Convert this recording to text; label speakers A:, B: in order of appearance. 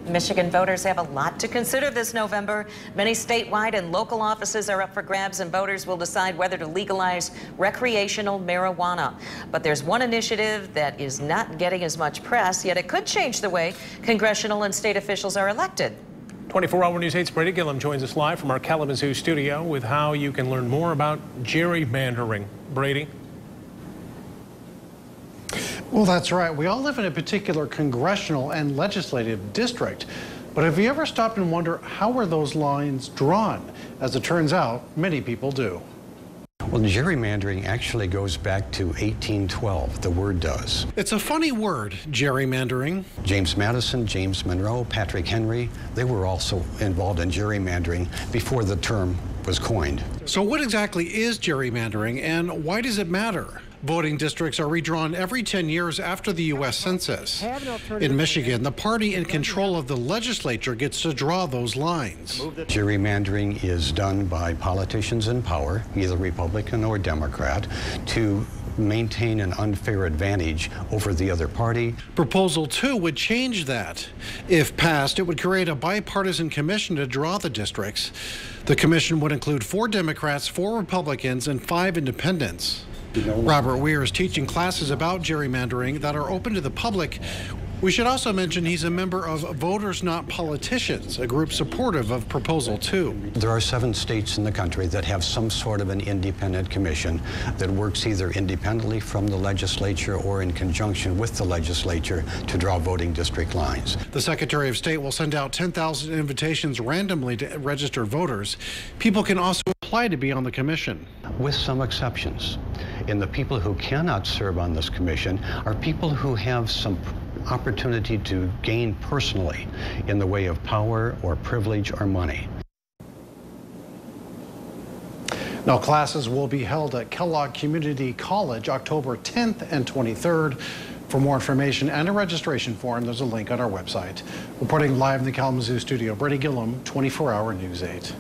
A: Michigan voters have a lot to consider this November. Many statewide and local offices are up for grabs, and voters will decide whether to legalize recreational marijuana. But there's one initiative that is not getting as much press, yet it could change the way congressional and state officials are elected.
B: 24-hour News 8's Brady Gillum joins us live from our Kalamazoo studio with how you can learn more about gerrymandering. Brady?
C: Well, that's right. We all live in a particular congressional and legislative district. But have you ever stopped and wondered how are those lines drawn? As it turns out, many people do.
D: Well, gerrymandering actually goes back to 1812, the word does.
C: It's a funny word, gerrymandering.
D: James Madison, James Monroe, Patrick Henry, they were also involved in gerrymandering before the term was coined.
C: So what exactly is gerrymandering and why does it matter? Voting districts are redrawn every 10 years after the U.S. Census. In Michigan, the party in control of the legislature gets to draw those lines.
D: Gerrymandering is done by politicians in power, either Republican or Democrat, to maintain an unfair advantage over the other party.
C: Proposal 2 would change that. If passed, it would create a bipartisan commission to draw the districts. The commission would include 4 Democrats, 4 Republicans, and 5 independents. Robert Weir is teaching classes about gerrymandering that are open to the public. We should also mention he's a member of Voters Not Politicians, a group supportive of Proposal 2.
D: There are 7 states in the country that have some sort of an independent commission that works either independently from the legislature or in conjunction with the legislature to draw voting district lines.
C: The Secretary of State will send out 10,000 invitations randomly to registered voters. People can also apply to be on the commission.
D: With some exceptions. And the people who cannot serve on this commission are people who have some opportunity to gain personally in the way of power or privilege or money.
C: Now, classes will be held at Kellogg Community College October 10th and 23rd. For more information and a registration form, there's a link on our website. Reporting live in the Kalamazoo studio, Brady Gillum, 24-hour News 8.